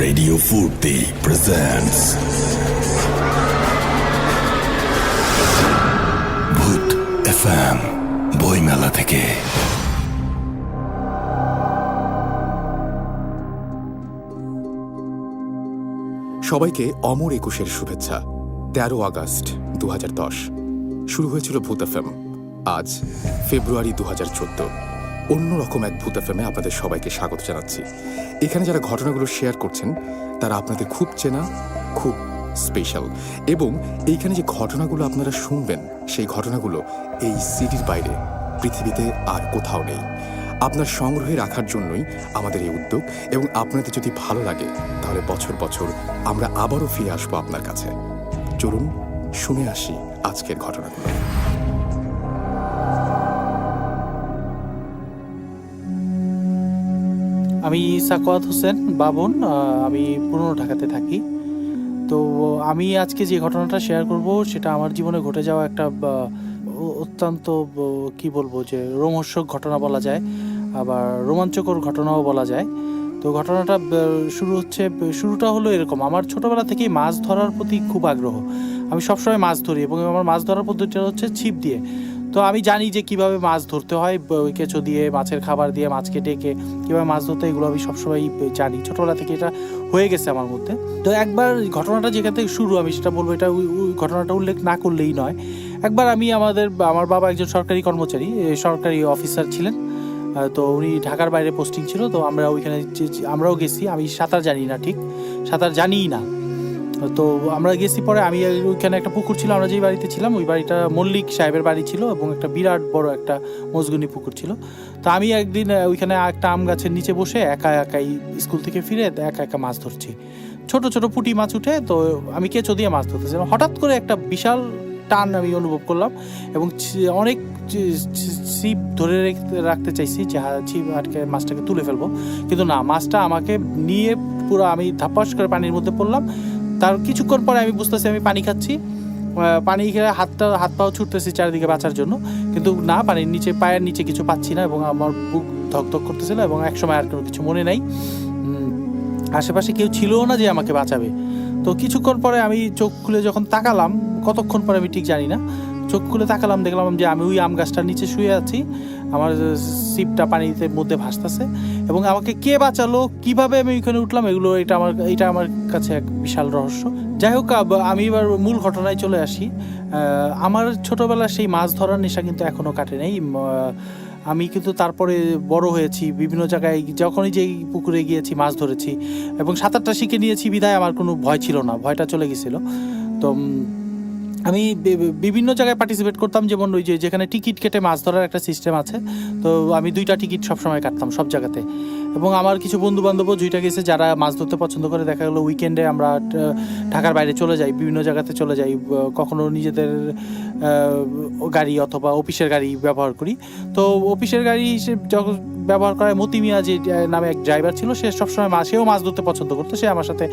Radio ফুর্তি presents ভূত FM বইমেলা থেকে। সবাইকে অমর ২১-এর শুভেচ্ছা। ১৩ আগস্ট ২০১০ শুরু হয়েছিল ভূত এফএম। আজ ফেব্রুয়ারি ২০১৪। অন্যরকম এক ভূত এফএমে আপনাদের সবাইকে স্বাগত জানাচ্ছি। এখানে যারা ঘটনাগুলো শেয়ার করছেন তারা আপনাদের খুব চেনা, খুব স্পেশাল, এবং এইখানে যে ঘটনাগুলো আপনারা শুনবেন সেই ঘটনাগুলো এই সিটির বাইরে পৃথিবীতে আর কোথাও নেই। আপনার সংগ্রহে রাখার জন্যই আমাদের এই উদ্যোগ, এবং আপনাদের যদি ভালো লাগে তাহলে বছর বছর আমরা আবারও ফিরে আসবো আপনার কাছে। চলুন শুনে আসি আজকের ঘটনাগুলো। আমি সাকওয়াত হোসেন বাবন, আমি পুরনো ঢাকাতে থাকি। তো আমি আজকে যে ঘটনাটা শেয়ার করব সেটা আমার জীবনে ঘটে যাওয়া একটা অত্যন্ত কি বলবো যে রোমহর্ষক ঘটনা বলা যায়, আবার রোমাঞ্চকর ঘটনাও বলা যায়। তো ঘটনাটা শুরুটা হলো এরকম। আমার ছোটবেলা থেকেই মাছ ধরার প্রতি খুব আগ্রহ। আমি সবসময় মাছ ধরি, এবং আমার মাছ ধরার পদ্ধতিটা হচ্ছে ছিপ দিয়ে। তো আমি জানি যে কিভাবে মাছ ধরতে হয়, কেঁচো দিয়ে, মাছের খাবার দিয়ে, মাছকে ডেকে কীভাবে মাছ ধরতে, এগুলো আমি সবসময় জানি। ছোটোবেলা থেকে এটা হয়ে গেছে আমার মধ্যে। তো একবার ঘটনাটা যেখান থেকে শুরু, আমি সেটা বলবো, এটা ঘটনাটা উল্লেখ না করলেই নয়। একবার আমার বাবা একজন সরকারি কর্মচারী, সরকারি অফিসার ছিলেন। তো উনি ঢাকার বাইরে পোস্টিং ছিল। তো আমরাও গেছি। আমি সাঁতার জানি না, ঠিক সাঁতার জানিই না। তো আমরা গেছি। পরে আমি ওইখানে একটা পুকুর ছিল, আমরা যেই বাড়িতে ছিলাম ওই বাড়িটা মল্লিক সাহেবের বাড়ি ছিল, এবং একটা বিরাট বড় একটা মজগুনি পুকুর ছিল। তো আমি একদিন ওইখানে একটা আম গাছের নিচে বসে একাই স্কুল থেকে ফিরে একা মাছ ধরছি। ছোট ছোট পুঁটি মাছ উঠে, তো আমি কেঁচো দিয়ে মাছ ধরতেছিলাম। হঠাৎ করে একটা বিশাল টান আমি অনুভব করলাম, এবং অনেক ছিপ ধরে রাখতে চাইছি যে ছিপ আটকে মাছটাকে তুলে ফেলবো, কিন্তু না, মাছটা আমাকে নিয়ে পুরো আমি ধাপাস করে পানির মধ্যে পড়লাম। তার কিছুক্ষণ পরে আমি বুঝতেছি আমি পানি খাচ্ছি। পানি খেয়ে হাত পাও ছুটতেছি চারিদিকে বাঁচার জন্য, কিন্তু না, পানির নিচে, পায়ের নিচে কিছু পাচ্ছি না, এবং আমার বুক ধকধক করতেছিল, এবং একসময় আর কোনো কিছু মনে নাই। আশেপাশে কেউ ছিলও না যে আমাকে বাঁচাবে। তো কিছুক্ষণ পরে আমি চোখ খুলে যখন তাকালাম, কতক্ষণ পরে আমি ঠিক জানি না, চোখ খুলে তাকালাম, দেখলাম যে আমি ওই আম গাছটার নিচে শুয়ে আছি, আমার ছিপটা পানিতে মধ্যে ভাসতেছে, এবং আমাকে কে বাঁচালো, কিভাবে আমি ওইখানে উঠলাম, এটা আমার কাছে এক বিশাল রহস্য। যাই হোক, আমি এবার মূল ঘটনায় চলে আসি। আমার ছোটবেলার সেই মাছ ধরার নেশা কিন্তু এখনো কাটে নাই। আমি কিন্তু তারপরে বড় হয়েছি, বিভিন্ন জায়গায় যখনই যেই পুকুরে গিয়েছি মাছ ধরেছি, এবং সাঁতারটা শিখে নিয়েছি বিধায় আমার কোনো ভয় ছিল না, ভয়টা চলে গেছিল। তো আমি বিভিন্ন জায়গায় পার্টিসিপেট করতাম, যেমন ওই যেখানে টিকিট কেটে মাছ ধরার একটা সিস্টেম আছে। তো আমি 2টা টিকিট সবসময় কাটতাম সব জায়গাতে, এবং আমার কিছু বন্ধু বান্ধবও 2টা গেছে যারা মাছ ধরতে পছন্দ করে। দেখা গেলো উইকেন্ডে আমরা ঢাকার বাইরে চলে যাই, বিভিন্ন জায়গাতে চলে যাই, কখনো নিজেদের গাড়ি অথবা অফিসের গাড়ি ব্যবহার করি। তো অফিসের গাড়ি হিসেবে যখন ব্যবহার করায় মতি মিয়া যে নামে এক ড্রাইভার ছিল, সে সবসময় সেও মাছ ধরতে পছন্দ করতো। সে আমার সাথে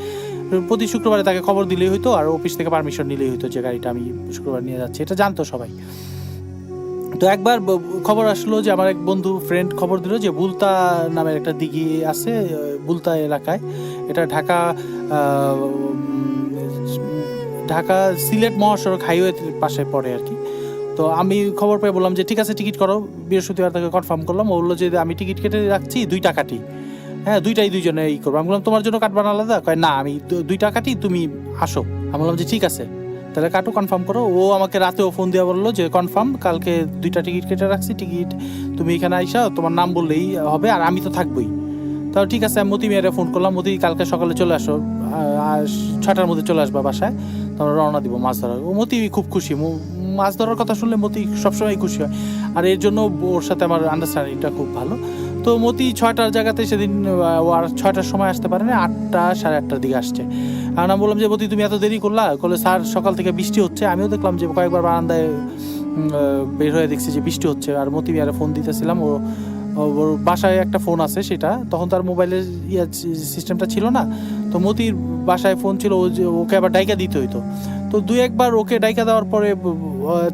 প্রতি শুক্রবারে তাকে খবর দিলেই হতো, আর অফিস থেকে পারমিশন নিলেই হতো যে গাড়িটা আমি শুক্রবার নিয়ে যাচ্ছি, এটা জানতো সবাই। তো একবার খবর আসলো যে আমার এক বন্ধু ফ্রেন্ড খবর দিল যে বুলতা নামের একটা দিঘি আছে বুলতা এলাকায়, এটা ঢাকা সিলেট মহাসড়ক হাইওয়ের পাশে পড়ে আর কি। তো আমি খবর পেয়ে বললাম যে ঠিক আছে, টিকিট করো। বৃহস্পতিবার তাকে কনফার্ম করলাম। ও বললো যে আমি টিকিট কেটে রাখছি, 2টা কাটি, হ্যাঁ 2টাই 2জনে এই করবো। আমি বললাম তোমার জন্য কাটবা না আলাদা? কয় না, আমি 2টা কাটি, তুমি আসো। আমি বললাম যে ঠিক আছে, তাহলে কাটো, কনফার্ম করো। ও আমাকে রাতেও ফোন দিয়ে বললো যে কনফার্ম, কালকে 2টা টিকিট কেটে রাখছি, টিকিট তুমি এখানে আইসা তোমার নাম বললেই হবে, আর আমি তো থাকবোই। তাও ঠিক আছে, আমি মতি মেয়েরা ফোন করলাম, মতি কালকে সকালে চলে আসো, 6টার মধ্যে চলে আসবা বাসায়, তোমরা রওনা দিব মাছ ধরার। ও মতি খুব খুশি, মাছ ধরার কথা শুনলে মতি সবসময় খুশি হয়, আর এর জন্য ওর সাথে আমার আন্ডারস্ট্যান্ডিংটা খুব ভালো। তো মতি 6টার জায়গাতে সেদিন ও আর 6টার সময় আসতে পারে না, 8টা সাড়ে 8টার দিকে আসছে। আর আমি বললাম যে মতি তুমি এত দেরি করলা? বলে স্যার সকাল থেকে বৃষ্টি হচ্ছে। আমিও দেখলাম যে কয়েকবার বারান্দায় বের হয়ে দেখছি যে বৃষ্টি হচ্ছে, আর মতি মিয়ারে ফোন দিতেছিলাম। ওর বাসায় একটা ফোন আছে, সেটা তখন তার মোবাইলের সিস্টেমটা ছিল না। তো মতির বাসায় ফোন ছিল, ওকে আবার ডাইকা দিতে হইতো। তো 2-1বার ওকে ডাইকা দেওয়ার পরে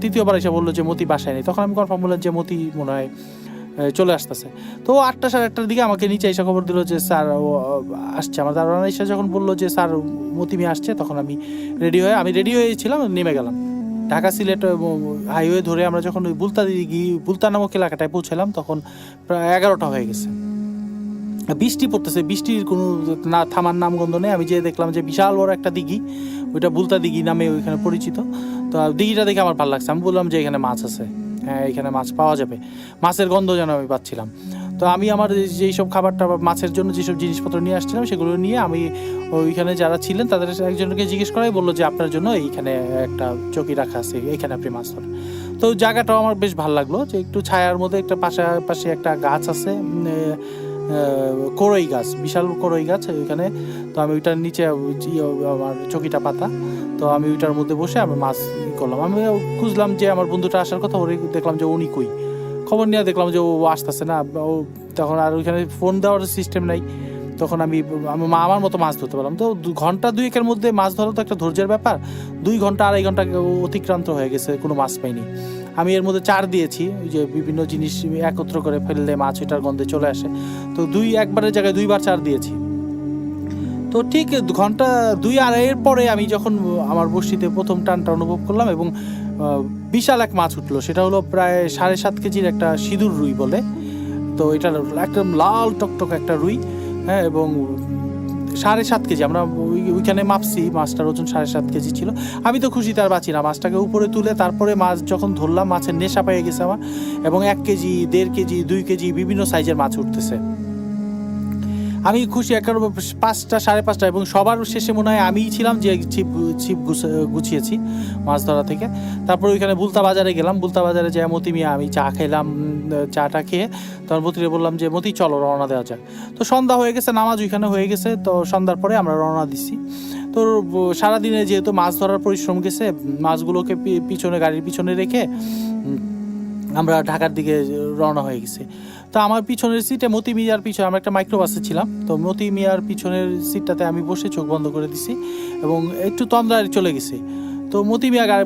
তৃতীয়বার এসে বললো যে মতি বাসায় নেই। তখন আমি কনফার্ম বললাম যে মতি মনে হয় চলে আসতেছে। তো 8টা সাড়ে 8টার দিকে আমাকে নিচে এসে খবর দিল যে স্যার ও আসছে। আমার দারোয়ান এসে যখন বললো যে স্যার মতি মিয়া আসছে, তখন আমি রেডি হয়েছিলাম, নেমে গেলাম। ঢাকা সিলেট হাইওয়ে ধরে আমরা যখন ওই বুলতা নামক এলাকাটায় পৌঁছালাম, তখন প্রায় 11টা হয়ে গেছে। বৃষ্টি পড়তেছে, বৃষ্টির কোনো না থামার নামগন্ধ নেই। আমি যেয়ে দেখলাম যে বিশাল বড় একটা দিঘি, ওইটা বুলতা দিঘি নামে ওইখানে পরিচিত। তো দিঘিটা দেখে আমার ভালো লাগছে। আমি বললাম যে এখানে মাছ আছে, হ্যাঁ এখানে মাছ পাওয়া যাবে। মাছের গন্ধ যেন আমি পাচ্ছিলাম। তো আমি আমার যেই সব খাবারটা মাছের জন্য যেসব জিনিসপত্র নিয়ে আসছিলাম, সেগুলো নিয়ে আমি ওইখানে যারা ছিলেন তাদের একজনকে জিজ্ঞেস করাই বললো যে আপনার জন্য এইখানে একটা চকি রাখা আছে, এইখানে আপনি মাছ ধরেন। তো জায়গাটাও আমার বেশ ভালো লাগলো, যে একটু ছায়ার মধ্যে একটা পাশাপাশি একটা গাছ আছে, করই গাছ, বিশাল করই গাছ ওইখানে। তো আমি ওইটার নিচে আমার চকিটা পাতা, তো আমি ওইটার মধ্যে বসে আমি মাছ করলাম। আমি খুঁজলাম যে আমার বন্ধুটা আসার কথা, ওরে দেখলাম যে উনি কই। খবর নিয়ে দেখলাম যে ও আসতেছে না। ও তখন আর ওইখানে ফোন দেওয়ার সিস্টেম নাই। তখন আমি আমার মতো মাছ ধরতে পারলাম। তো ঘন্টা 2-এর মধ্যে মাছ ধরা তো একটা ধৈর্যের ব্যাপার। 2 ঘন্টা 2.5 ঘন্টা অতিক্রান্ত হয়ে গেছে, কোনো মাছ পাইনি। আমি এর মধ্যে 4 দিয়েছি, ওই যে বিভিন্ন জিনিস একত্র করে ফেললে মাছ ওইটার গন্ধে চলে আসে। তো একবারের জায়গায় 2বার 4 দিয়েছি। তো ঠিক ঘন্টা 2-2.5 পরে আমি যখন আমার বড়শিতে প্রথম টানটা অনুভব করলাম, এবং বিশাল এক মাছ উঠলো। সেটা হলো প্রায় 7.5 কেজির একটা সিঁদুর রুই বলে। তো এটা একদম লাল টকটক একটা রুই, হ্যাঁ, এবং 7.5 কেজি। আমরা ওইখানে মাপছি, মাছটার ওজন 7.5 কেজি ছিল। আমি তো খুশিতে আর বাঁচি না। মাছটাকে উপরে তুলে তারপরে মাছ যখন ধরলাম, মাছের নেশা পেয়ে গেছে আমার, এবং 1 কেজি, 1.5 কেজি, 2 কেজি বিভিন্ন সাইজের মাছ উঠতেছে। আমি খুশি একেবারে 5টা 5:30, এবং সবার শেষে মনে হয় আমিই ছিলাম যে ছিপ গুছিয়েছি মাছ ধরা থেকে। তারপর ওইখানে বুলতা বাজারে গেলাম। বুলতা বাজারে যাই মতি মিয়া আমি চা খাইলাম। চাটা খেয়ে তখন মতিরে বললাম যে মতি চলো রওনা দেওয়া যাক। তো সন্ধ্যা হয়ে গেছে, নামাজ ওইখানে হয়ে গেছে। তো সন্ধ্যার পরে আমরা রওনা দিচ্ছি। তো সারাদিনে যেহেতু মাছ ধরার পরিশ্রম গেছে, মাছগুলোকে গাড়ির পিছনে রেখে আমরা ঢাকার দিকে রওনা হয়ে গেছি। তো আমার পিছনের সিটে মতি মিয়ার পিছনে, আমরা একটা মাইক্রোবাসে ছিলাম, তো মতি মিয়ার পিছনের সিটটাতে আমি বসে চোখ বন্ধ করে দিছি এবং একটু তন্দ্রায় চলে গেছি। তো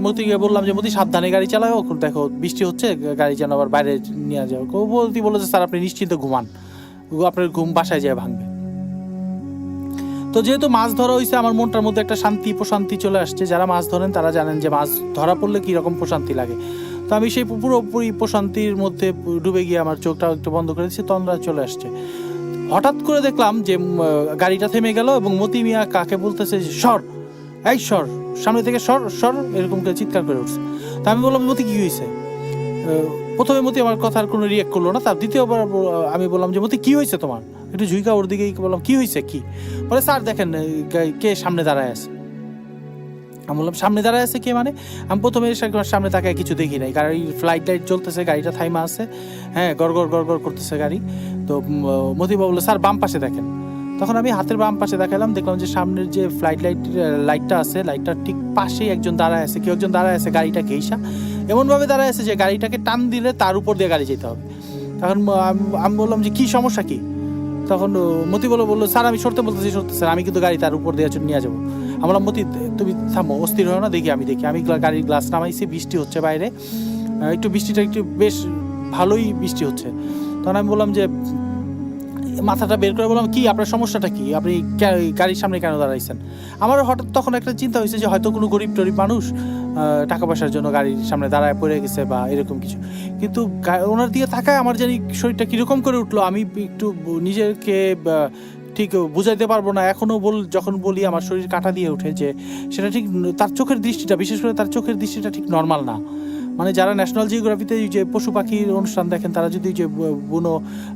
মতিকে বললাম যে মতি সাবধানে গাড়ি চালাও, দেখো বৃষ্টি হচ্ছে, গাড়ি যেন আবার বাইরে নিয়ে যাও। মতি বললো যে স্যার আপনি নিশ্চিন্তে ঘুমান, আপনার ঘুম বাসায় যায় ভাঙবে। তো যেহেতু মাছ ধরা হয়েছে, আমার মনটার মধ্যে একটা প্রশান্তি চলে আসছে। যারা মাছ ধরেন তারা জানেন যে মাছ ধরা পড়লে কীরকম প্রশান্তি লাগে। তো আমি সেই পুরোপুরি প্রশান্তির মধ্যে ডুবে গিয়ে আমার চোখটা একটু বন্ধ করে দিচ্ছি, তন্দ্রা চলে আসছে। হঠাৎ করে দেখলাম যে গাড়িটা থেমে গেল, এবং মতি মিয়া কাকে বলতেছে সর, এই সর, সামনে থেকে সর সর, এরকম করে চিৎকার করে উঠছে। তা আমি বললাম মতি কী হয়েছে? প্রথমে মতি আমার কথার কোনো রিয়েক্ট করলো না। তার দ্বিতীয়বার আমি বললাম যে মতি কী হয়েছে তোমার? একটু ঝুঁকা ওর দিকেই বললাম কী হয়েছে কি? বলে স্যার দেখেন কে সামনে দাঁড়ায় আছে। আমি বললাম সামনে দাঁড়ায় আছে কে মানে? আমি প্রথমে সামনে তাকায় কিছু দেখি নাই, গাড়ির ফ্লাইট লাইট চলতেছে, গাড়িটা থাইমা আছে, হ্যাঁ, গড়গড় করতেছে গাড়ি। তো মতিবা বললো স্যার বাম পাশে দেখেন। তখন আমি হাতের বাম পাশে দেখালাম, দেখলাম যে সামনের যে ফ্লাইট লাইটটা আছে, লাইটটার ঠিক পাশেই একজন দাঁড়ায় আছে, কেউ একজন দাঁড়ায় আছে গাড়িটা ঘেঁষা, এমনভাবে দাঁড়ায় আছে যে গাড়িটাকে টান দিলে তার উপর দিয়ে গাড়ি যেতে হবে। তখন আমি বললাম যে কী সমস্যা কি? তখন মতি বললো স্যার আমি সরতে বলতেছি, স্যার আমি কিন্তু গাড়ি তার উপর দিয়ে নিয়ে যাবো। আমি বললাম মতি তুমি থামো, অস্থির হয় না, দেখি আমি গাড়ির গ্লাস নামাইছি, বৃষ্টি হচ্ছে বাইরে, বৃষ্টিটা একটু বেশ ভালোই বৃষ্টি হচ্ছে। তখন আমি বললাম যে মাথাটা বের করে বললাম কি আপনার সমস্যাটা কি, আপনি গাড়ির সামনে কেন দাঁড়াইছেন? আমার হঠাৎ তখন একটা চিন্তা হয়েছে যে হয়তো কোনো গরিব মানুষ টাকা পয়সার জন্য গাড়ির সামনে দাঁড়ায় পড়ে গেছে বা এরকম কিছু। কিন্তু ওনার দিকে তাকায় আমার জানি শরীরটা কীরকম করে উঠলো, আমি একটু নিজেকে ঠিক বুঝাইতে পারবো না এখনও। যখন বলি আমার শরীর কাঁটা দিয়ে ওঠে, যে সেটা ঠিক তার চোখের দৃষ্টিটা, বিশেষ করে তার চোখের দৃষ্টিটা ঠিক নর্মাল না। মানে যারা ন্যাশনাল জিওগ্রাফিতে যে পশু পাখির অনুষ্ঠান দেখেন, তারা যদি যে বুনো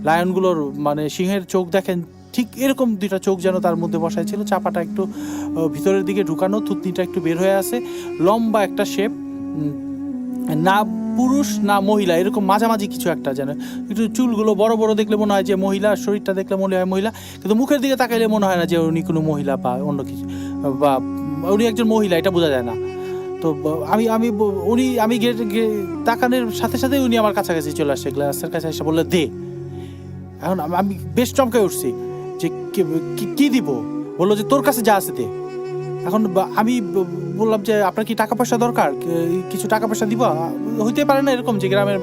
লায়নগুলোর মানে সিংহের চোখ দেখেন, ঠিক এরকম 2টা চোখ যেন তার মধ্যে বসায় ছিল, চাপাটা একটু ভিতরের দিকে ঢুকানো, থুতনিটা একটু বের হয়ে আছে, লম্বা একটা শেপ, না পুরুষ না মহিলা, এরকম মাঝামাঝি কিছু একটা, যেন একটু চুলগুলো বড় বড় দেখলে মনে হয় যে মহিলা, শরীরটা দেখলে মনে হয় মহিলা, কিন্তু মুখের দিকে তাকাইলে মনে হয় না যে উনি কোনো মহিলা বা অন্য কিছু, বা উনি একজন মহিলা, এটা বোঝা যায় না। তো আমি তাকানোর সাথে সাথে উনি আমার কাছাকাছি চলে আসছে, গ্লাসের কাছে এসে বললে দে। এখন আমি বেশ চমকে উঠছি যে কি দিব? বললো যে তোর কাছে যা আছে দে। এখন আমি বললাম যে আপনার কি টাকা পয়সা দরকার, কিছু টাকা পয়সা দিব? হইতে পারে না এরকম যে গ্রামের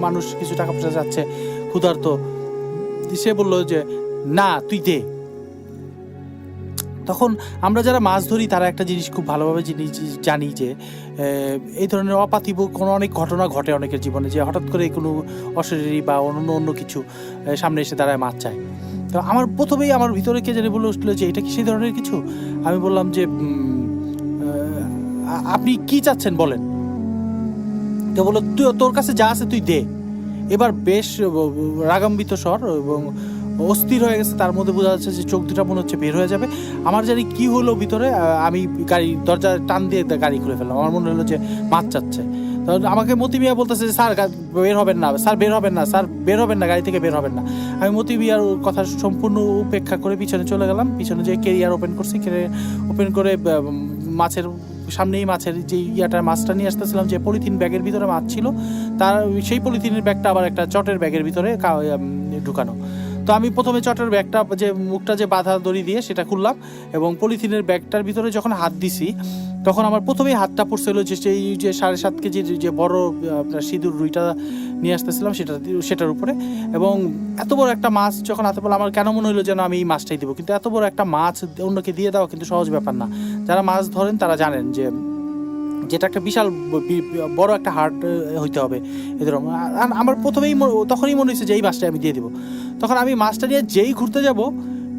মানুষ কিছু টাকা পয়সা যাচ্ছে, ক্ষুধার্ত। সে বলল যে না তুই দে। তখন আমরা যারা মাছ ধরি তারা একটা জিনিস খুব ভালোভাবে জানি যে এই ধরনের অপার্থিব কোনো অনেক ঘটনা ঘটে অনেকের জীবনে, যে হঠাৎ করে কোনো অশরীরী বা অন্য কিছু সামনে এসে দাঁড়ায় মাছ চায়। তো আমার প্রথমেই আমার ভিতরে কে জানি বলে উঠলো যে এটা কি সেই ধরনের কিছু। আমি বললাম যে আপনি কি চাচ্ছেন বলেন। তো বললো তুই তোর কাছে যা আছে তুই দে। এবার বেশ রাগাম্বিত স্বর এবং অস্থির হয়ে গেছে, তার মধ্যে বোঝা যাচ্ছে যে চোখ দুটা মনে হচ্ছে বের হয়ে যাবে। আমার জানি কি হলো ভিতরে, আমি গাড়ি দরজা টান দিয়ে গাড়ি খুলে ফেললাম। আমার মনে হলো যে মাছ চাচ্ছে। তখন আমাকে মতি মিয়া বলতেছে যে স্যার বের হবেন না, স্যার বের হবেন না, স্যার বের হবেন না, গাড়ি থেকে বের হবেন না। আমি মতি মিয়ার কথা সম্পূর্ণ উপেক্ষা করে পিছনে চলে গেলাম। পিছনে যে ক্যারিয়ার ওপেন করছি, ক্যারিয়ার ওপেন করে মাছের সামনেই মাছের যে মাছটা নিয়ে আসতেছিলাম, যে পলিথিন ব্যাগের ভিতরে মাছ ছিল, তার সেই পলিথিনের ব্যাগটা আবার একটা চটের ব্যাগের ভিতরে ঢুকানো। তো আমি প্রথমে চটের ব্যাগটা যে মুখটা যে বাঁধা দড়ি দিয়ে সেটা খুললাম এবং পলিথিনের ব্যাগটার ভিতরে যখন হাত দিছি তখন আমার প্রথমেই হাতটা পড়ছিল যে সেই যে 7.5 কেজির যে বড় আপনার সিঁদুর রুইটা নিয়ে আসতেছিলাম সেটার উপরে। এবং এত বড় একটা মাছ যখন হাতে পড়লো আমার কেন মনে হলো যেন আমি এই মাছটাই দিব, কিন্তু এত বড় একটা মাছ অন্যকে দিয়ে দেওয়া কিন্তু সহজ ব্যাপার না। যারা মাছ ধরেন তারা জানেন যে যেটা একটা বিশাল বড় একটা হার্ট হইতে হবে এদের। আমার প্রথমেই তখনই মনে হয়েছে যে এই মাছটা আমি দিয়ে দিব। তখন আমি মাছটা নিয়ে যেই ঘুরতে যাব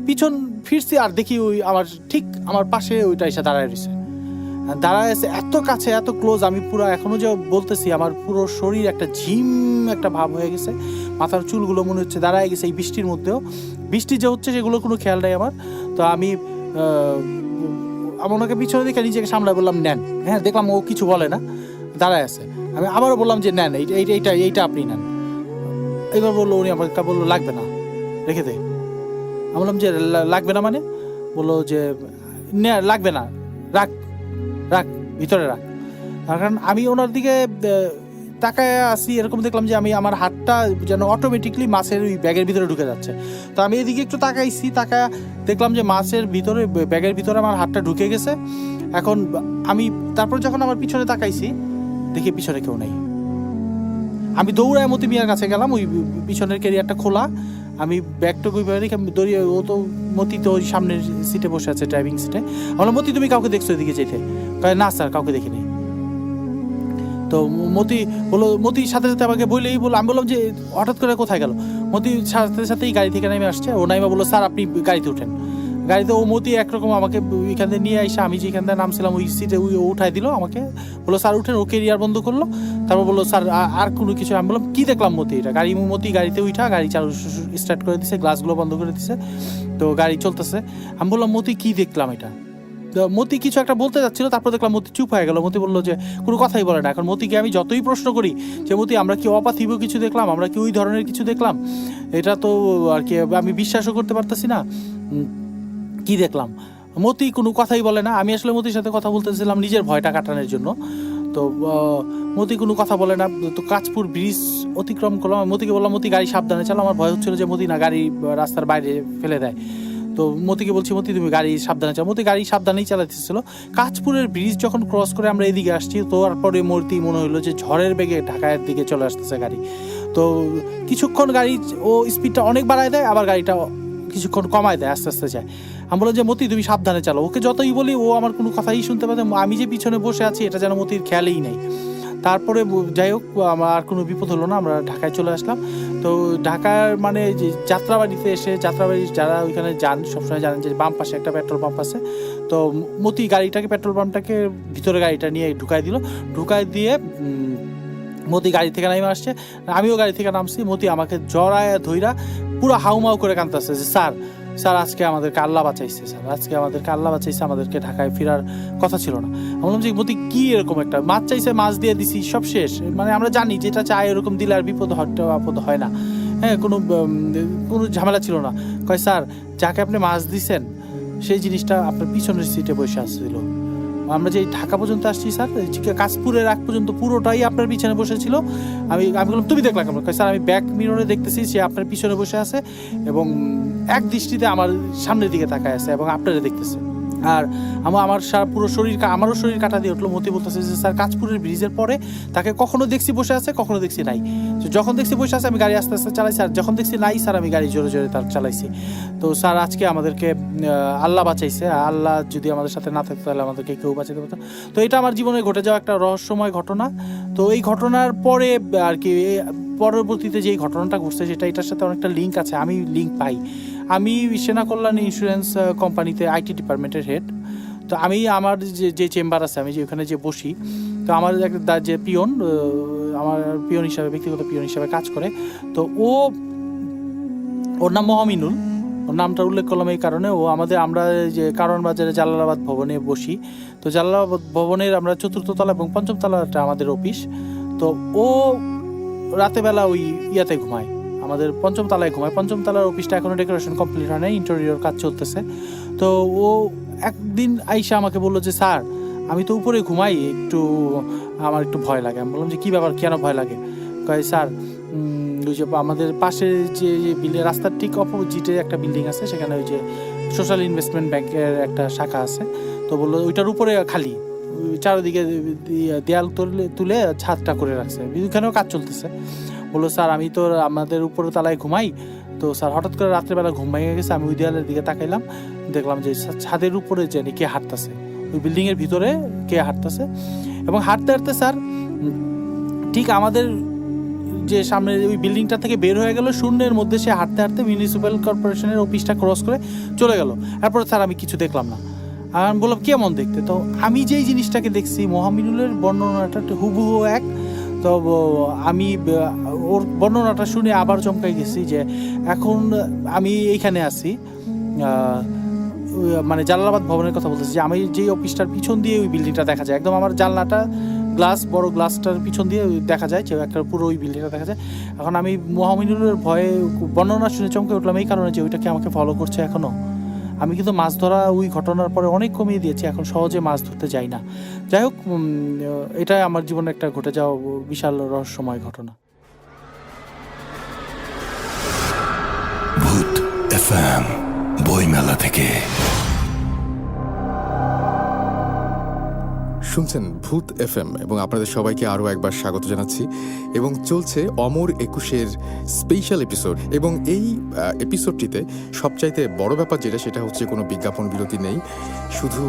পিছন ফিরছি আর দেখি ওই ঠিক আমার পাশে ওইটা এসে দাঁড়ায় আছে এত কাছে, এত ক্লোজ। আমি পুরো এখনো যে বলতেছি আমার পুরো শরীর একটা ঝিম একটা ভাব হয়ে গেছে, মাথার চুলগুলো মনে হচ্ছে দাঁড়ায় গেছে এই বৃষ্টির মধ্যেও। বৃষ্টি যে হচ্ছে সেগুলো কোনো খেয়াল নেই আমার। তো আমি ওনাকে পিছনে দেখে নিজেকে সামলায় বললাম নেন। হ্যাঁ, দেখলাম ও কিছু বলে না, দাঁড়ায় আছে। আমি আবারও বললাম যে নেন, এইটা আপনি নেন। এবার বললো উনি আমাকে বললো লাগবে না, রেখে দে। আমি বললাম যে লাগবে না মানে? বললো যে লাগবে না, রাখ ভিতরে রাখ। কারণ আমি ওনার দিকে তাকায় আসি, এরকম দেখলাম যে আমার হাতটা যেন অটোমেটিকলি মাছের ওই ব্যাগের ভিতরে ঢুকে যাচ্ছে। তো আমি এদিকে একটু তাকাইছি, দেখলাম যে মাছের ভিতরে ব্যাগের ভিতরে আমার হাতটা ঢুকে গেছে। এখন আমি তারপর যখন আমার পিছনে তাকাইছি দেখি পিছনে কেউ নেই। আমি দৌড়ায় মতি মিয়ার কাছে গেলাম, ওই পিছনের ক্যারিয়ারটা খোলা, আমি ব্যাগটুকু রেখে দৌড়িয়ে, ও তো মতি তো ওই সামনের সিটে বসে আছে ড্রাইভিং সিটে। আমরা মতি তুমি কাউকে দেখছো এদিকে যেতে? না স্যার কাউকে দেখিনি। তো মতির সাথে সাথে আমাকে বললেই আমি বললাম যে হঠাৎ করে কোথায় গেল? মতির সাথেই গাড়ি থেকে নেমে আসছে। ও নাইমা বললো স্যার আপনি গাড়িতে উঠেন। গাড়িতে ও মতি একরকম আমাকে ওইখান থেকে নিয়ে এসে আমি যেখান থেকে নামছিলাম ওই সিটে উঠাই দিল আমাকে, বললো স্যার উঠেন। ও কেরিয়ার বন্ধ করলো, তারপর বললো স্যার আর কোনো কিছু। আমি বললাম কি দেখলাম মতি? এটা মতি গাড়িতে উঠা গাড়ি চালু স্টার্ট করে দিছে, গ্লাসগুলো বন্ধ করে দিছে, তো গাড়ি চলতেছে। আমি বললাম মতি কি দেখলাম এটা? মতি কিছু একটা বলতে যাচ্ছিল, তারপর দেখলাম মতি চুপ হয়ে গেল। মতি বললো যে কোনো কথাই বলে না। এখন মতিকে আমি যতই প্রশ্ন করি যে মতি আমরা কি অপার্থিব কিছু দেখলাম, আমরা কি ওই ধরনের কিছু দেখলাম, এটা তো আর কি আমি বিশ্বাসও করতে পারতেছি না, কি দেখলাম? মতি কোনো কথাই বলে না। আমি আসলে মতির সাথে কথা বলতেছিলাম নিজের ভয়টা কাটানোর জন্য। তো মতি কোনো কথা বলে না। তো কাঁচপুর ব্রিজ অতিক্রম করলাম। মতিকে বললাম মতি গাড়ি সাবধানে চালাও। আমার ভয় হচ্ছিল যে মতি না গাড়ি রাস্তার বাইরে ফেলে দেয়। তো মতিকে বলছি মতি তুমি গাড়ি সাবধানে চালাও। মতি গাড়ি সাবধানেই চালাতেছিল। কাঁচপুরের ব্রিজ যখন ক্রস করে আমরা এদিকে আসছি, তো তারপরে মতি মনে হলো যে ঝড়ের বেগে ঢাকার দিকে চলে আসতেছে গাড়ি। তো কিছুক্ষণ গাড়ি ও স্পিডটা অনেক বাড়ায় দেয়, আবার গাড়িটা কিছুক্ষণ কমায় দেয়, আস্তে আস্তে যায়। আমি বললাম যে মতি তুমি সাবধানে চালাও। ওকে যতই বলি ও আমার কোনো কথাই শুনতে পারে। আমি যে পিছনে বসে আছি এটা যেন মতির খেয়ালেই নেই। তারপরে যাই হোক আমার আর কোনো বিপদ হলো না, আমরা ঢাকায় চলে আসলাম। তো ঢাকার মানে যে যাত্রাবাড়িতে এসে, যাত্রাবাড়ি যারা ওইখানে যান সবসময় জানেন যে বাম পাশে একটা পেট্রোল পাম্প আছে। তো মতি গাড়িটাকে পেট্রোল পাম্পটাকে ভিতরে গাড়িটা নিয়ে ঢুকাই দিয়ে মতি গাড়ি থেকে নামে আসছে, আমিও গাড়ি থেকে নামছি। মতি আমাকে জড়ায় ধইরা পুরো হাউমাউ করে কাঁদতেছে যে স্যার আজকে আমাদেরকে আল্লাহ বাঁচাইছে, স্যার আজকে আমাদেরকে আল্লাহ বাঁচাইছে, আমাদেরকে ঢাকায় ফেরার কথা ছিল না। আমি বললাম যে মতি কি এরকম একটা মাছ চাইছে, মাছ দিয়ে দিছি, সব শেষ। মানে আমরা জানি যেটা চাই এরকম দিলে আর বিপদ হয় না। হ্যাঁ, কোনো ঝামেলা ছিল না। কয় স্যার যাকে আপনি মাছ দিছেন সেই জিনিসটা আপনার পিছনের সিটে বসে আসছিল। আমরা যে ঢাকা পর্যন্ত আসছি স্যার, কাশপুরের আগ পর্যন্ত পুরোটাই আপনার পিছনে বসেছিল। আমি বললাম তুমি দেখলা কেমন? স্যার আমি ব্যাক মিররে দেখতেছি সে আপনার পিছনে বসে আছে এবং এক দৃষ্টিতে আমার সামনের দিকে তাকায় আছে এবং আপনারা দেখতেছে। আর আমার পুরো আমারও শরীর কাটা দিয়ে উঠলো। মতি বলতেছে যে স্যার কাঁচপুরের ব্রিজের পরে তাকে কখনো দেখছি বসে আছে, কখনো দেখছি নাই। তো যখন দেখছি বসে আছে আমি গাড়ি আস্তে আস্তে চালাইছি, আর যখন দেখছি নাই স্যার আমি গাড়ি জোরে জোরে তার চালাইছি। তো স্যার আজকে আমাদেরকে আল্লাহ বাঁচাইছে। আল্লাহ যদি আমাদের সাথে না থাকতো তাহলে আমাদেরকে কেউ বাঁচাতে পারতো। তো এটা আমার জীবনে ঘটে যাওয়া একটা রহস্যময় ঘটনা। তো এই ঘটনার পরে আর কি পরবর্তীতে যেই ঘটনাটা ঘটছে সেটা এটার সাথে অনেকটা লিঙ্ক আছে, আমি লিঙ্ক পাই। আমি সেনা কল্যাণ ইন্স্যুরেন্স কোম্পানিতে আইটি ডিপার্টমেন্টের হেড। তো আমি আমার যে চেম্বার আছে, আমি যে ওখানে যে বসি, তো আমার একটা যে পিয়ন, আমার পিয়ন হিসাবে, ব্যক্তিগত পিয়ন হিসাবে কাজ করে। তো ওর নাম মহামিনুল। ওর নামটা উল্লেখ করলাম এই কারণে, আমরা যে কারণ বাজারে জালালাবাদ ভবনে বসি। তো জালালাবাদ ভবনের আমরা 4র্থ তলা এবং 5ম তলাটা আমাদের অফিস। তো ও রাতেবেলা ওই ইয়াতে ঘুমায়, আমাদের 5ম তলায় ঘুমায়। 5ম তলার অফিসটা এখনো ডেকোরেশন কমপ্লিট হয় নাই, ইন্টেরিয়র কাজ চলতেছে। তো ও একদিন আইসা আমাকে বললো যে স্যার আমি তো উপরে ঘুমাই, আমার একটু ভয় লাগে। আমি বললাম যে কী ব্যাপার, কেন ভয় লাগে? কয় স্যার ওই যে আমাদের পাশে যে বিল্ডিং, রাস্তার ঠিক অপোজিটে একটা বিল্ডিং আছে, সেখানে ওই যে সোশ্যাল ইনভেস্টমেন্ট ব্যাংকের একটা শাখা আছে। তো বললো ওইটার উপরে খালি চারিদিকে দেয়াল তুলে ছাদটা করে রাখছে, ওইখানেও কাজ চলতেছে। বললো স্যার আমি তো আমাদের উপর তলায় ঘুমাই। তো স্যার হঠাৎ করে রাত্রেবেলা ঘুম ভেঙে গেছে, আমি ওই দেয়ালের দিকে তাকাইলাম, দেখলাম যে ছাদের উপরে জানি কে হাঁটতেছে, ওই বিল্ডিংয়ের ভিতরে কে হাঁটতেছে। এবং হাঁটতে হাঁটতে স্যার ঠিক আমাদের যে সামনে ওই বিল্ডিংটা থেকে বের হয়ে গেল, শূন্যের মধ্যে সে হাঁটতে হাঁটতে মিউনিসিপ্যাল কর্পোরেশনের অফিসটা ক্রস করে চলে গেল। এরপরে স্যার আমি কিছু দেখলাম না। আমি বললাম কেমন দেখতে? তো আমি যেই জিনিসটাকে দেখছি মহামিনুলের বর্ণনাটা হুবহু এক। তো আমি ওর বর্ণনাটা শুনে আবার চমকাই গেছি যে এখন আমি এইখানে আছি, মানে জালালাবাদ ভবনের কথা বলতেছি, যে আমি যেই অফিসটার পিছন দিয়ে ওই বিল্ডিংটা দেখা যায়, একদম আমার জানলাটা বড় গ্লাসটার পিছন দিয়ে দেখা যায় যে একটা পুরো ওই বিল্ডিংটা দেখা যায়। এখন আমি মহামিনুলের ভয়ে বর্ণনা শুনে চমকে উঠলাম এই কারণে যে ওইটাকে আমাকে ফলো করছে এখনও। আমি কিন্তু মাছ ধরা ওই ঘটনার পরে অনেক কমিয়ে দিয়েছি, এখন সহজে মাছ ধরতে যাই না। যাই হোক, এটাই আমার জীবনে একটা ঘটে যাওয়া বিশাল রহস্যময় ঘটনা। ভূত এফএম বইমেলা থেকে শুনছেন ভূত এফএম, এবং আপনাদের সবাইকে আরও একবার স্বাগত জানাচ্ছি। এবং চলছে অমর 21-এর স্পেশাল এপিসোড। এবং এই এপিসোডটিতে সবচাইতে বড় ব্যাপার যেটা, সেটা হচ্ছে কোনো বিজ্ঞাপন বিরতি নেই, শুধু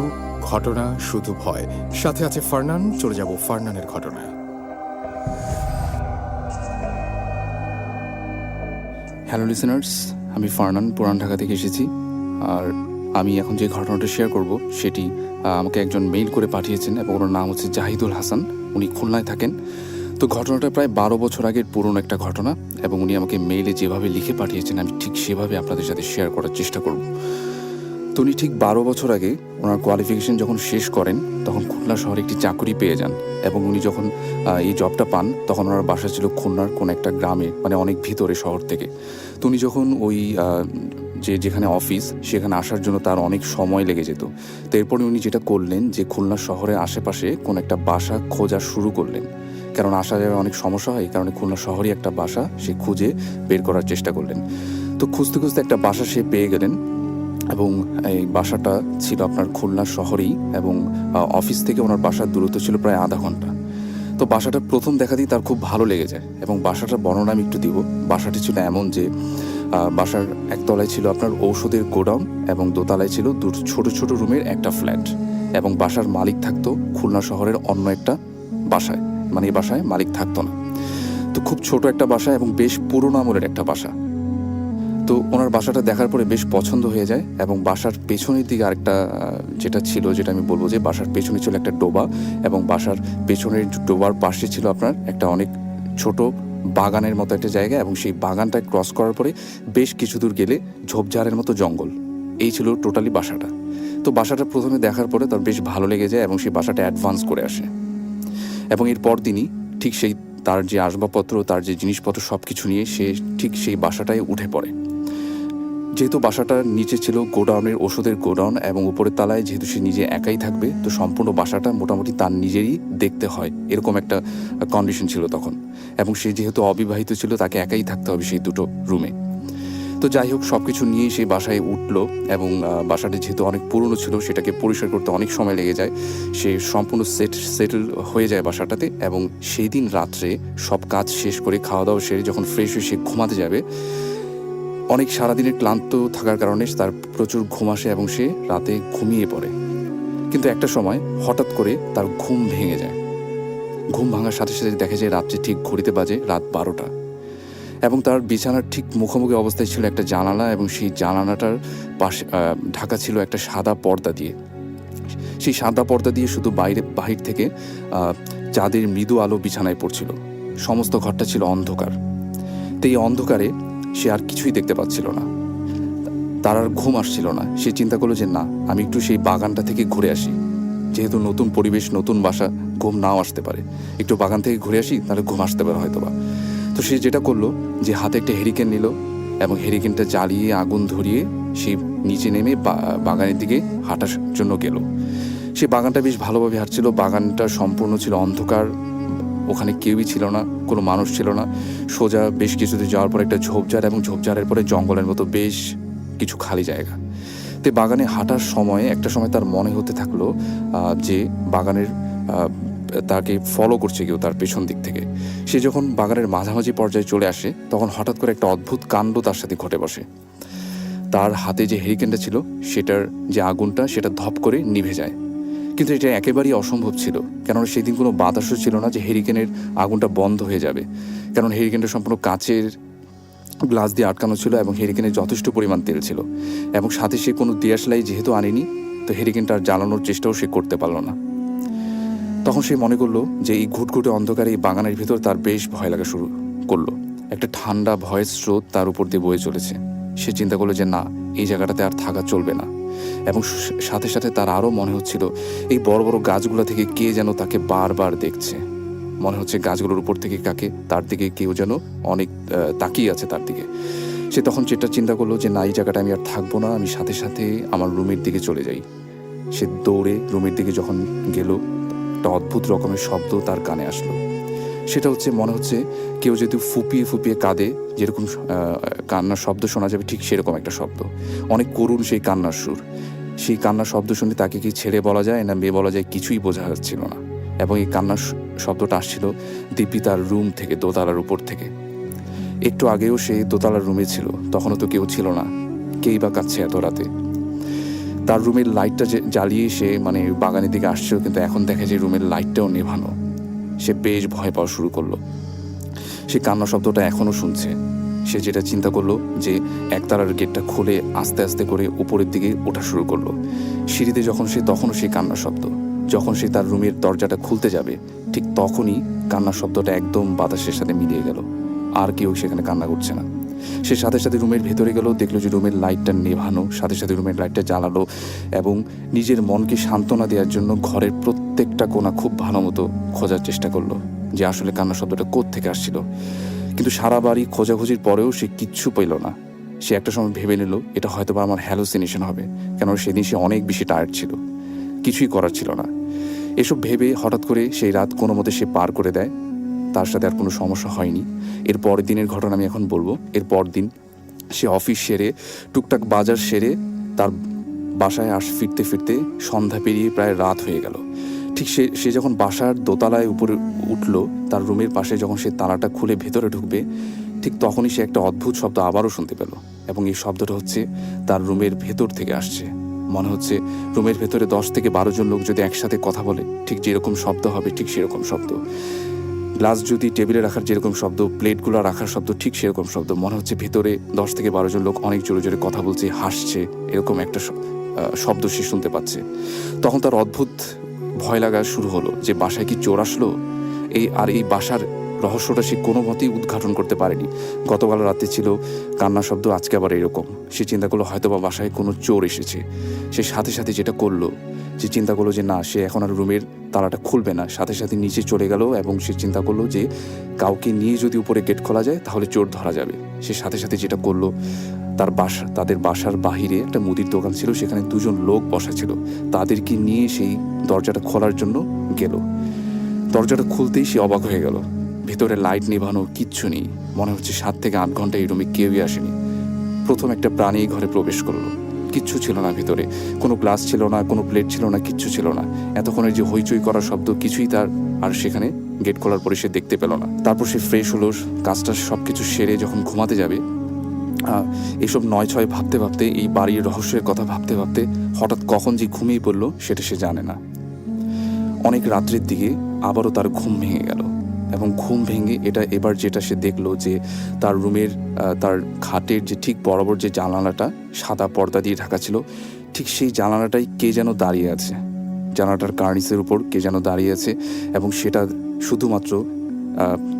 ঘটনা, শুধু ভয়। সাথে আছে ফারনান। চলে যাব ফারনানের ঘটনায়। হ্যালো লিসেনার্স, আমি ফারনান পুরান ঢাকা থেকে এসেছি। আর আমি এখন যে ঘটনাটা শেয়ার করব সেটি আমাকে একজন মেইল করে পাঠিয়েছেন, এবং ওনার নাম হচ্ছে জাহিদুল হাসান। উনি খুলনায় থাকেন। তো ঘটনাটা প্রায় 12 বছর আগের পুরনো একটা ঘটনা, এবং উনি আমাকে মেইলে যেভাবে লিখে পাঠিয়েছেন আমি ঠিক সেভাবে আপনাদের সাথে শেয়ার করার চেষ্টা করব। তো উনি ঠিক 12 বছর আগে ওনার কোয়ালিফিকেশন যখন শেষ করেন তখন খুলনা শহরে একটি চাকরি পেয়ে যান। এবং উনি যখন এই জবটা পান তখন ওনার বাসা ছিল খুলনার কোনো একটা গ্রামে, মানে অনেক ভিতরে শহর থেকে। তো উনি যখন ওই যেখানে অফিস সেখানে আসার জন্য তার অনেক সময় লেগে যেত। তো এরপরে উনি যেটা করলেন যে খুলনা শহরের আশেপাশে কোনো একটা বাসা খোঁজা শুরু করলেন, কারণ আসা যাওয়া অনেক সমস্যা হয়, এই কারণে খুলনা শহরই একটা বাসা সে খুঁজে বের করার চেষ্টা করলেন। তো খুঁজতে খুঁজতে একটা বাসা সে পেয়ে গেলেন, এবং এই বাসাটা ছিল আপনার খুলনা শহরেই, এবং অফিস থেকে ওনার বাসার দূরত্ব ছিল প্রায় আধা ঘন্টা। তো বাসাটা প্রথম দেখাতেই তার খুব ভালো লেগে যায়, এবং বাসাটার বর্ণনা আমি একটু দিব। বাসাটি ছিল এমন যে বাসার একতলায় ছিল আপনার ঔষধের গোডাউন, এবং দোতলায় ছিল ছোট ছোট রুমের একটা ফ্ল্যাট, এবং বাসার মালিক থাকতো খুলনা শহরের অন্য একটা বাসায়, মানে এই বাসায় মালিক থাকতো না। তো খুব ছোট একটা বাসা এবং বেশ পুরোনো আমলের একটা বাসা। তো ওনার বাসাটা দেখার পরে বেশ পছন্দ হয়ে যায়, এবং বাসার পেছনের দিকে আরেকটা যেটা ছিল, যেটা আমি বলবো যে বাসার পেছনে ছিল একটা ডোবা, এবং বাসার পেছনের ডোবার পাশে ছিল আপনার একটা অনেক ছোট বাগানের মতো একটা জায়গা, এবং সেই বাগানটা ক্রস করার পরে বেশ কিছু দূর গেলে ঝোপঝাড়ের মতো জঙ্গল। এই ছিল টোটালি বাসাটা। তো বাসাটা প্রথমে দেখার পরে তার বেশ ভালো লেগে যায়, এবং সেই বাসাটা অ্যাডভান্স করে আসে। এবং এরপর দিনই ঠিক সেই তার যে আসবাবপত্র, তার যে জিনিসপত্র সব কিছু নিয়ে সে ঠিক সেই বাসাটায় উঠে পড়ে। যেহেতু বাসাটার নিচে ছিল গোডাউনের ওষুধের গোডাউন, এবং উপরের তলায় যেহেতু সে নিজে একাই থাকবে, তো সম্পূর্ণ বাসাটা মোটামুটি তার নিজেরই দেখতে হয়, এরকম একটা কন্ডিশন ছিল তখন। এবং সে যেহেতু অবিবাহিত ছিল, তাকে একাই থাকতে হবে সেই দুটো রুমে। তো তো যাই হোক, সব কিছু নিয়েই সেই বাসায় উঠলো এবং বাসাটি যেহেতু অনেক পুরনো ছিল সেটাকে পরিষ্কার করতে অনেক সময় লেগে যায়। সে সম্পূর্ণ সেটেল হয়ে যায় বাসাটাতে এবং সেই দিন রাত্রে সব কাজ শেষ করে খাওয়া দাওয়া সেরে যখন ফ্রেশ হয়ে সে ঘুমাতে যাবে, অনেক সারাদিনের ক্লান্ত থাকার কারণে তার প্রচুর ঘুম আসে এবং সে রাতে ঘুমিয়ে পড়ে। কিন্তু একটা সময় হঠাৎ করে তার ঘুম ভেঙে যায়। ঘুম ভাঙার সাথে সাথে দেখা যায় রাত্রে ঠিক ঘড়িতে বাজে রাত 12টা এবং তার বিছানার ঠিক মুখোমুখি অবস্থায় ছিল একটা জানালা এবং সেই জানালাটার পাশে ঢাকা ছিল একটা সাদা পর্দা দিয়ে। সেই সাদা পর্দা দিয়ে শুধু বাহির থেকে চাঁদের মৃদু আলো বিছানায় পড়ছিল। সমস্ত ঘরটা ছিল অন্ধকার। তো এই অন্ধকারে সে আর কিছুই দেখতে পাচ্ছিল না। তার আর ঘুম আসছিল না। সে চিন্তা করলো যে না, আমি একটু সেই বাগানটা থেকে ঘুরে আসি। যেহেতু নতুন পরিবেশ, নতুন বাসা, ঘুম নাও আসতে পারে, একটু বাগান থেকে ঘুরে আসি, তাহলে ঘুম আসতে পারে হয়তো বা। তো সে যেটা করলো যে হাতে একটা হেরিকেন নিল এবং হেরিকেনটা জ্বালিয়ে আগুন ধরিয়ে সে নিচে নেমে বাগানের দিকে হাঁটার জন্য গেল। সে বাগানটা বেশ ভালোভাবে হাঁটছিল। বাগানটা সম্পূর্ণ ছিল অন্ধকার, ওখানে কেউই ছিল না, কোনো মানুষ ছিল না। সোজা বেশ কিছুতে যাওয়ার পর একটা ঝোপঝাড় এবং ঝোপঝাড়ের পরে জঙ্গলের মতো বেশ কিছু খালি জায়গা। তো বাগানে হাঁটার সময় একটা সময় তার মনে হতে থাকলো যে বাগানের তাকে ফলো করছে কেউ তার পেছন দিক থেকে। সে যখন বাগানের মাঝামাঝি পর্যায়ে চলে আসে তখন হঠাৎ করে একটা অদ্ভুত কাণ্ড তার সাথে ঘটে বসে। তার হাতে যে হেরিকেনটা ছিল সেটার যে আগুনটা সেটা ধপ করে নিভে যায়। কিন্তু এটা একেবারেই অসম্ভব ছিল, কেননা সেদিন কোনো বাতাসও ছিল না যে হেরিকেনের আগুনটা বন্ধ হয়ে যাবে। কারণ হেরিকেনটা সম্পূর্ণ কাচের গ্লাস দিয়ে আটকানো ছিল এবং হেরিকেনের যথেষ্ট পরিমাণ তেল ছিল এবং সাথে সে কোনো দিয়াশলাই যেহেতু আনেনি, তো হেরিকেনটা আর জ্বালানোর চেষ্টাও সে করতে পারল না। তখন সে মনে করলো যে এই ঘুটঘুটে অন্ধকারে এই বাগানের ভিতর তার বেশ ভয় লাগা শুরু করলো। একটা ঠান্ডা ভয়ের স্রোত তার উপর দিয়ে বয়ে চলেছে। সে চিন্তা করলো যে না, এই জায়গাটাতে আর থাকা চলবে না। এবং সাথে সাথে তার আরও মনে হচ্ছিল এই বড় বড় গাছগুলো থেকে কে যেন তাকে বারবার দেখছে। মনে হচ্ছে গাছগুলোর উপর থেকে তার দিকে কেউ যেন অনেক তাকিয়ে আছে তার দিকে। সে তখন যেটা চিন্তা করলো যে না, এই জায়গাটা আমি আর থাকবো না, আমি সাথে সাথে আমার রুমের দিকে চলে যাই। সে দৌড়ে রুমের দিকে যখন গেল, একটা অদ্ভুত রকমের শব্দ তার কানে আসলো। সেটা হচ্ছে মনে হচ্ছে কেউ যদি ফুপিয়ে ফুপিয়ে কাঁদে, যেরকম কান্নার শব্দ শোনা যাবে ঠিক সেরকম একটা শব্দ। অনেক করুণ সেই কান্নার সুর। সেই কান্নার শব্দ শুনে তাকে কি ছেলে বলা যায় না মেয়ে বলা যায় কিছুই বোঝা যাচ্ছিল না। এবং এই কান্নার শব্দটা আসছিল দীপি তার রুম থেকে, দোতলার উপর থেকে। একটু আগেও সে দোতলার রুমে ছিল, তখনও তো কেউ ছিল না। কেই বা কাঁদছে এত রাতে? তার রুমের লাইটটা জ্বালিয়ে সে বাগানের দিকে আসছিল, কিন্তু এখন দেখা যায় রুমের লাইটটাও নেভানো। সে বেশ ভয় পাওয়া শুরু করলো। সে কান্না শব্দটা এখনও শুনছে। সে যেটা চিন্তা করলো যে একতলার গেটটা খুলে আস্তে আস্তে করে উপরের দিকে ওঠা শুরু করলো। সিঁড়িতে তখনও সেই কান্নার শব্দ। যখন সে তার রুমের দরজাটা খুলতে যাবে ঠিক তখনই কান্নার শব্দটা একদম বাতাসের সাথে মিলিয়ে গেল। আর কেউ সেখানে কান্না করছে না। সে সাথে সাথে রুমের ভেতরে গেল, দেখলো যে রুমের লাইটটা নেভানো। সাথে সাথে রুমের লাইটটা জ্বালালো এবং নিজের মনকে সান্ত্বনা দেওয়ার জন্য ঘরের প্রত্যেকটা কোণা খুব ভালো মতো খোঁজার চেষ্টা করলো যে আসলে কান্নার শব্দটা কোত্থেকে আসছিল। কিন্তু সারা বাড়ি খোঁজাখুঁজির পরেও সে কিচ্ছু পেল না। সে একটা সময় ভেবে নিল এটা হয়তো বা আমার হ্যালুসিনেশন হবে, কেননা সেদিন সে অনেক বেশি টায়ার্ড ছিল, কিছুই করার ছিল না। এসব ভেবে হঠাৎ করে সেই রাত কোনো মতে সে পার করে দেয়। তার সাথে আর কোনো সমস্যা হয়নি। এর পরের দিনের ঘটনা আমি এখন বলবো। এর পর দিন সে অফিস সেরে টুকটাক বাজার সেরে তার বাসায় ফিরতে ফিরতে সন্ধ্যা পেরিয়ে প্রায় রাত হয়ে গেল। ঠিক সে যখন বাসার দোতলায় উপরে উঠল, তার রুমের পাশে যখন সে তালাটা খুলে ভেতরে ঢুকবে ঠিক তখনই সে একটা অদ্ভুত শব্দ আবারও শুনতে পেল। এবং এই শব্দটা হচ্ছে তার রুমের ভেতর থেকে আসছে। মনে হচ্ছে রুমের ভেতরে 10 থেকে 12 জন লোক যদি একসাথে কথা বলে ঠিক যেরকম শব্দ হবে ঠিক সেরকম শব্দ। গ্লাস যদি টেবিলে রাখার যেরকম শব্দ, প্লেটগুলো রাখার শব্দ ঠিক সেরকম শব্দ। মনে হচ্ছে ভেতরে 10 থেকে 12 জন লোক অনেক জোরে জোরে কথা বলছে, হাসছে, এরকম একটা শব্দ সে শুনতে পাচ্ছে। তখন তার অদ্ভুত ভয় লাগা শুরু হলো যে বাসায় কি চোর আসলো? এই বাসার রহস্যটা সে কোনো মতেই উদ্ঘাটন করতে পারেনি। গতকাল রাতে ছিল কান্না শব্দ, আজকে আবার এরকম। সে চিন্তা করলো হয়তো বা বাসায় কোনো চোর এসেছে। সে সাথে সাথে যেটা করলো যে চিন্তা করলো যে না, সে এখন আর রুমের তালাটা খুলবে না। সাথে সাথে নিচে চলে গেল এবং সে চিন্তা করলো যে কাউকে নিয়ে যদি উপরে গেট খোলা যায় তাহলে চোর ধরা যাবে। সে সাথে সাথে যেটা করলো, তাদের বাসার বাহিরে একটা মুদির দোকান ছিল, সেখানে 2 জন লোক বসা ছিল, তাদেরকে নিয়ে সেই দরজাটা খোলার জন্য গেল। দরজাটা খুলতেই সে অবাক হয়ে গেল। ভেতরে লাইট নেভানো, কিচ্ছু নেই। মনে হচ্ছে 7 থেকে 8 ঘন্টা এই রুমে কেউই আসেনি। প্রথম একটা প্রাণী ঘরে প্রবেশ করলো। কিচ্ছু ছিল না ভিতরে, কোনো গ্লাস ছিল না, কোনো প্লেট ছিল না, কিচ্ছু ছিল না। এতক্ষণের যে হইচই করার শব্দ কিছুই তার আর সেখানে গেট খোলার পরে সে দেখতে পেল না। তারপর সে ফ্রেশ হলো, কাজটা সব কিছু সেরে যখন ঘুমাতে যাবে, এইসব 9-6 ভাবতে ভাবতে, এই বাড়ির রহস্যের কথা ভাবতে ভাবতে হঠাৎ কখন যে ঘুমিয়ে পড়লো সেটা সে জানে না। অনেক রাত্রির দিকে আবারও তার ঘুম ভেঙে গেল, এবং ঘুম ভেঙে এবার যেটা সে দেখলো যে তার রুমের তার খাটের যে ঠিক বরাবর যে জানালাটা সাদা পর্দা দিয়ে ঢাকা ছিল, ঠিক সেই জানালাটাই কে যেন দাঁড়িয়ে আছে। জানালাটার কার্নিসের উপর কে যেন দাঁড়িয়ে আছে, এবং সেটা শুধুমাত্র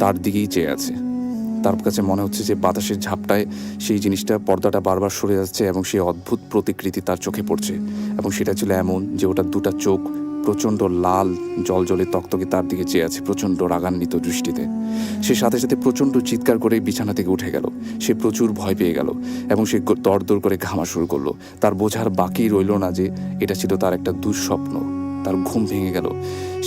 তার দিকেই চেয়ে আছে। তার কাছে মনে হচ্ছে যে বাতাসের ঝাপটায় সেই জিনিসটা, পর্দাটা বারবার সরে যাচ্ছে, এবং সেই অদ্ভুত প্রতিকৃতি তার চোখে পড়ছে। এবং সেটা ছিল এমন যে ওটার দুটা চোখ প্রচণ্ড লাল জলজলে তকতকে তার দিকে চেয়ে আছে প্রচণ্ড রাগান্বিত দৃষ্টিতে। সে সাথে সাথে প্রচণ্ড চিৎকার করে বিছানা থেকে উঠে গেল। সে প্রচুর ভয় পেয়ে গেল, এবং সে দরদর করে ঘামা শুরু করলো। তার বোঝার বাকি রইল না যে এটা ছিল তার একটা দুঃস্বপ্ন। তার ঘুম ভেঙে গেল।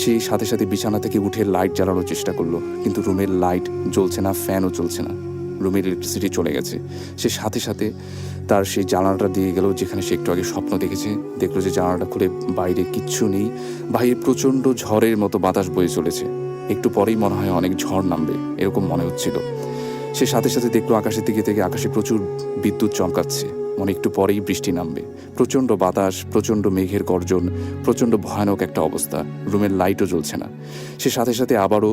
সেই সাথে সাথে বিছানা থেকে উঠে লাইট জ্বালানোর চেষ্টা করলো, কিন্তু রুমের লাইট জ্বলছে না, ফ্যানও চলছে না, রুমের ইলেকট্রিসিটি চলে গেছে। সে সাথে সাথে তার সেই জানালাটা দিয়ে গেল যেখানে সে একটু আগে স্বপ্ন দেখেছে। দেখলো যে জানালাটা খুলে বাইরে কিচ্ছু নেই, বাইরে প্রচণ্ড ঝড়ের মতো বাতাস বয়ে চলেছে। একটু পরেই মনে হয় অনেক ঝড় নামবে, এরকম মনে হচ্ছিল। সে সাথে সাথে দেখলো আকাশের দিকে থেকে আকাশে প্রচুর বিদ্যুৎ চমকাচ্ছে, মনে একটু পরেই বৃষ্টি নামবে। প্রচণ্ড বাতাস, প্রচণ্ড মেঘের গর্জন, প্রচণ্ড ভয়ানক একটা অবস্থা। রুমের লাইটও জ্বলছে না। সে সাথে সাথে আবারও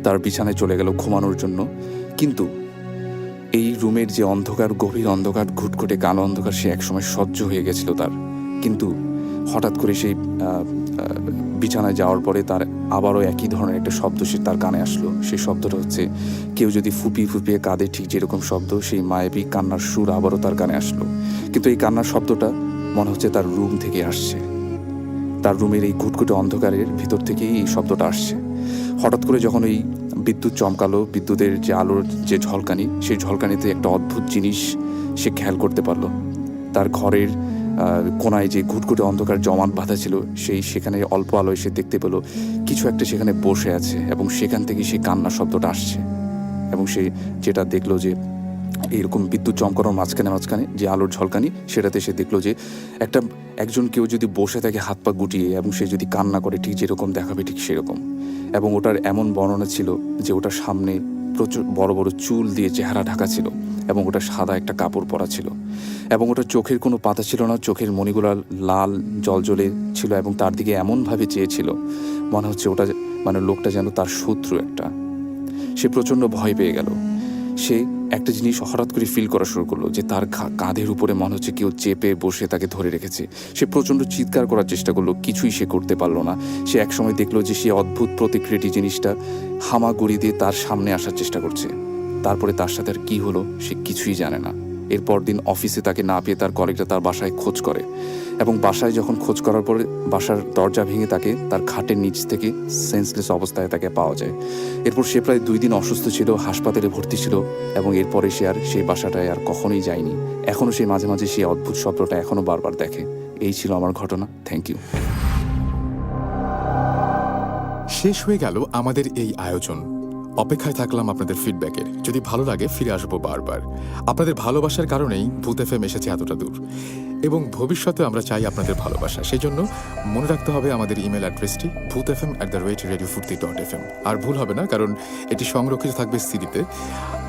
তার বিছানায় চলে গেল ঘুমানোর জন্য। কিন্তু এই রুমের যে অন্ধকার, গভীর অন্ধকার, ঘুটঘুটে কালো অন্ধকার, সে একসময় সহ্য হয়ে গেছিল তার। কিন্তু হঠাৎ করে সেই বিছানায় যাওয়ার পরে তার আবারও একই ধরনের একটা শব্দ সে তার কানে আসলো। সেই শব্দটা হচ্ছে কেউ যদি ফুপিয়ে ফুপিয়ে কাঁদে, ঠিক যেরকম শব্দ, সেই মায়াবী কান্নার সুর আবারও তার কানে আসলো। কিন্তু এই কান্নার শব্দটা মনে হচ্ছে তার রুম থেকে আসছে, তার রুমের এই ঘুটঘুটে অন্ধকারের ভিতর থেকেই এই শব্দটা আসছে। হঠাৎ করে যখন এই বিদ্যুৎ চমকালো, বিদ্যুতের যে আলোর যে ঝলকানি, সেই ঝলকানিতে একটা অদ্ভুত জিনিস সে খেয়াল করতে পারলো। তার ঘরের কোনায় যে ঘুটঘুটে অন্ধকার জমাট বাঁধা ছিল, সেখানে অল্প আলোয় সে দেখতে পেল কিছু একটা সেখানে বসে আছে, এবং সেখান থেকে সেই কান্নার শব্দটা আসছে। এবং সে যেটা দেখলো যে এইরকম বিদ্যুৎ চমকানোর মাঝখানে যে আলোর ঝলকানি, সেটাতে সে দেখলো যে একজন কেউ যদি বসে থাকে হাত পা গুটিয়ে, এবং সে যদি কান্না করে ঠিক যেরকম দেখাবে ঠিক সেরকম। এবং ওটার এমন বর্ণনা ছিল যে ওটার সামনে প্রচুর বড় বড় চুল দিয়ে চেহারা ঢাকা ছিল, এবং ওটা সাদা একটা কাপড় পরা ছিল, এবং ওটার চোখের কোনো পাতা ছিল না, চোখের মণিগুলো লাল জলজলে ছিল, এবং তার দিকে এমনভাবে চেয়েছিল মনে হচ্ছে ওটা লোকটা যেন তার শত্রু একটা। সে প্রচণ্ড ভয় পেয়ে গেল। সে একটা জিনিস হঠাৎ করে ফিল করা শুরু করলো যে তার কাঁধের উপরে মনে হচ্ছে কেউ চেপে বসে তাকে ধরে রেখেছে। সে প্রচণ্ড চিৎকার করার চেষ্টা করলো, কিছুই সে করতে পারলো না। সে একসময় দেখলো যে সে অদ্ভুত প্রতিকৃতি জিনিসটা হামাগুড়ি দিয়ে তার সামনে আসার চেষ্টা করছে। তারপরে তার সাথে আর কী হলো সে কিছুই জানে না। এরপর দিন অফিসে তাকে না পেয়ে তার কলিগরা তার বাসায় খোঁজ করে, এবং বাসায় যখন খোঁজ করার পরে বাসার দরজা ভেঙে তাকে তার খাটের নিচ থেকে সেন্সলেস অবস্থায় তাকে পাওয়া যায়। এরপর সে প্রায় 2 দিন অসুস্থ ছিল, হাসপাতালে ভর্তি ছিল, এবং এরপরে সে আর সেই বাসাটায় আর কখনোই যায়নি। এখনও সে মাঝে মাঝে সেই অদ্ভুত স্বপ্নটা এখনও বারবার দেখে। এই ছিল আমার ঘটনা। Thank you. শেষ হয়ে গেল আমাদের এই আয়োজন। অপেক্ষায় থাকলাম আপনাদের ফিডব্যাকের। যদি ভালো লাগে ফিরে আসবো বারবার। আপনাদের ভালোবাসার কারণেই ভূত এফএম এসেছে এতটা দূর, এবং ভবিষ্যতে আমরা চাই আপনাদের ভালোবাসা। সেই জন্য মনে রাখতে হবে আমাদের ইমেল অ্যাড্রেসটি bhutfm@radiofurti.fm। আর ভুল হবে না, কারণ এটি সংরক্ষিত থাকবে সিডিতে।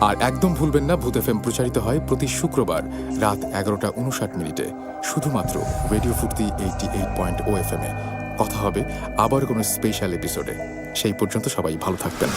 আর একদম ভুলবেন না, ভূত এফএম প্রচারিত হয় প্রতি শুক্রবার রাত 11:59 শুধুমাত্র রেডিও ফুর্তি 88.0 FM-এ। কথা হবে আবার কোনো স্পেশাল এপিসোডে। সেই পর্যন্ত সবাই ভালো থাকবেন।